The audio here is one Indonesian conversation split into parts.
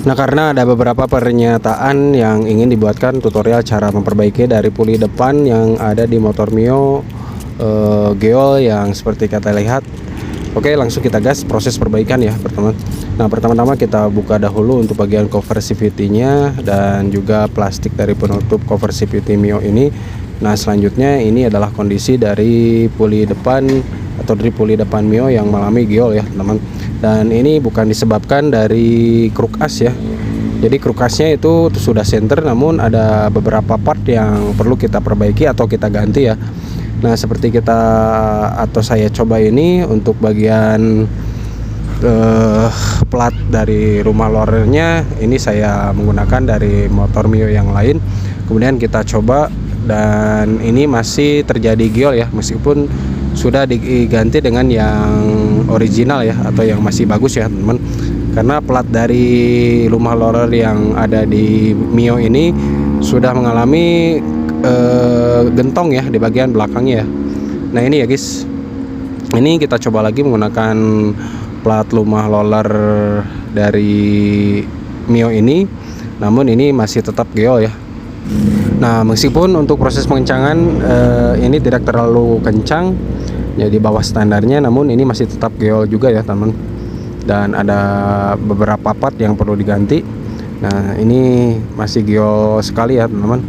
Nah, karena ada beberapa pernyataan yang ingin dibuatkan tutorial cara memperbaiki dari puli depan yang ada di motor Mio Geol yang seperti kita lihat. Oke, langsung kita gas proses perbaikan ya teman-teman. Nah, pertama-tama kita buka dahulu untuk bagian cover CVT-nya dan juga plastik dari penutup cover CVT Mio ini. Nah, selanjutnya ini adalah kondisi dari puli depan atau dari puli depan Mio yang mengalami geol ya teman-teman. Dan ini bukan disebabkan dari kruk as ya. Jadi kruk asnya itu sudah center, namun ada beberapa part yang perlu kita perbaiki atau kita ganti ya. Nah, seperti saya coba ini untuk bagian plat dari rumah loadernya, ini saya menggunakan dari motor Mio yang lain. Kemudian kita coba dan ini masih terjadi geol ya, meskipun sudah diganti dengan yang original ya, atau yang masih bagus ya teman-teman. Karena plat dari rumah loader yang ada di Mio ini sudah mengalami gentong ya di bagian belakangnya ya. Nah, ini ya guys, ini kita coba lagi menggunakan plat rumah loader dari Mio ini, namun ini masih tetap geol ya. Nah, meskipun untuk proses pengencangan ini tidak terlalu kencang ya, di bawah standarnya, namun ini masih tetap geol juga ya teman. Dan ada beberapa part yang perlu diganti. Nah, ini masih geol sekali ya teman-teman.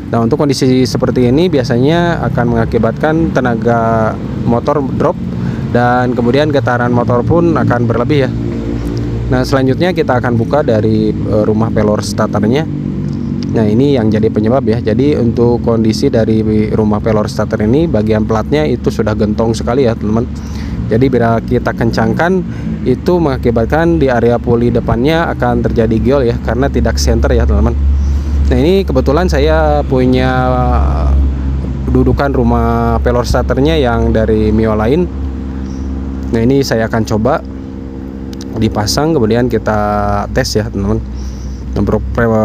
Nah, untuk kondisi seperti ini biasanya akan mengakibatkan tenaga motor drop dan kemudian getaran motor pun akan berlebih ya. Nah, selanjutnya kita akan buka dari rumah pelor starternya. Nah, ini yang jadi penyebab ya. Jadi untuk kondisi dari rumah pelor starter ini, bagian platnya itu sudah gentong sekali ya teman-teman. Jadi bila kita kencangkan, itu mengakibatkan di area puli depannya akan terjadi geol ya, karena tidak center ya teman-teman. Nah, ini kebetulan saya punya dudukan rumah pelor starternya yang dari Mio lain. Nah, ini saya akan coba dipasang, kemudian kita tes ya teman-teman.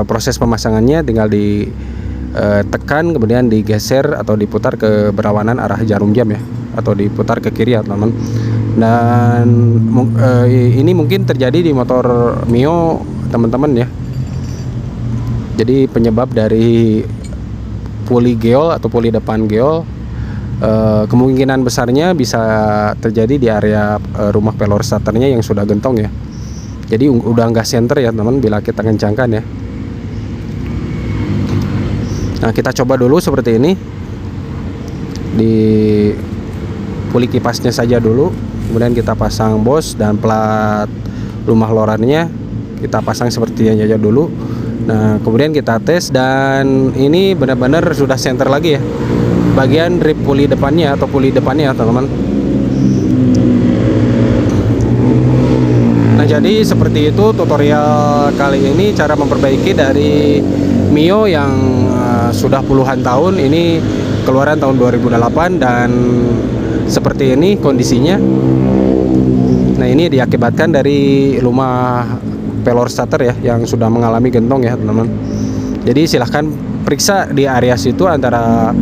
Proses pemasangannya tinggal ditekan, kemudian digeser atau diputar ke berlawanan arah jarum jam ya, atau diputar ke kiri ya teman-teman. Dan ini mungkin terjadi di motor Mio teman-teman ya. Jadi penyebab dari puli geol atau puli depan geol kemungkinan besarnya bisa terjadi di area rumah pelor starternya yang sudah gentong ya. Jadi udah nggak center ya teman bila kita kencangkan ya. Nah, kita coba dulu seperti ini, di puli kipasnya saja dulu, kemudian kita pasang bos dan plat rumah loadernya kita pasang seperti ini aja dulu. Nah, kemudian kita tes dan ini benar-benar sudah center lagi ya, bagian rib puli depannya atau puli depannya teman-teman. Nah, jadi seperti itu tutorial kali ini cara memperbaiki dari Mio yang sudah puluhan tahun, ini keluaran tahun 2008 dan seperti ini kondisinya. Nah, ini diakibatkan dari rumah pelor starter ya yang sudah mengalami gentong ya teman-teman. Jadi silahkan periksa di area situ antara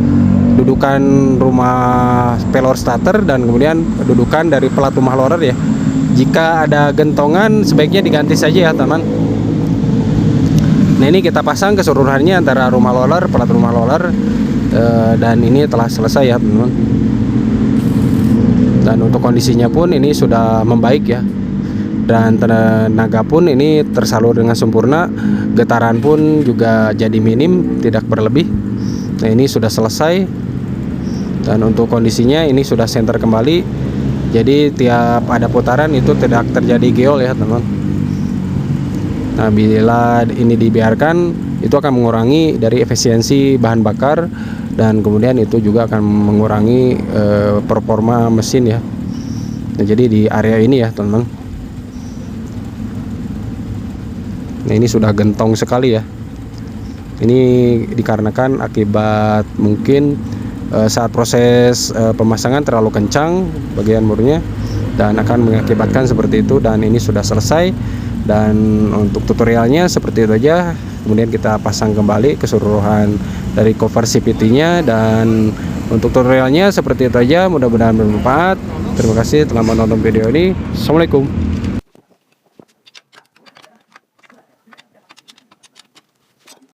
dudukan rumah pelor starter dan kemudian dudukan dari plat rumah loader ya. Jika ada gentongan sebaiknya diganti saja ya teman. Nah, ini kita pasang keseluruhannya antara rumah loader, plat rumah loader, dan ini telah selesai ya teman-teman. Dan untuk kondisinya pun ini sudah membaik ya, dan tenaga pun ini tersalur dengan sempurna, getaran pun juga jadi minim, tidak berlebih. Nah, ini sudah selesai, dan untuk kondisinya ini sudah center kembali, jadi tiap ada putaran itu tidak terjadi geol ya teman. Nah, bila ini dibiarkan itu akan mengurangi dari efisiensi bahan bakar dan kemudian itu juga akan mengurangi performa mesin ya. Nah, jadi di area ini ya teman-teman. Nah, ini sudah gentong sekali ya. Ini dikarenakan akibat mungkin saat proses pemasangan terlalu kencang bagian murnya dan akan mengakibatkan seperti itu, dan ini sudah selesai. Dan untuk tutorialnya seperti itu aja. Kemudian kita pasang kembali keseluruhan dari cover CVT-nya, dan untuk tutorialnya seperti itu aja. Mudah-mudahan bermanfaat. Terima kasih telah menonton video ini. Assalamualaikum.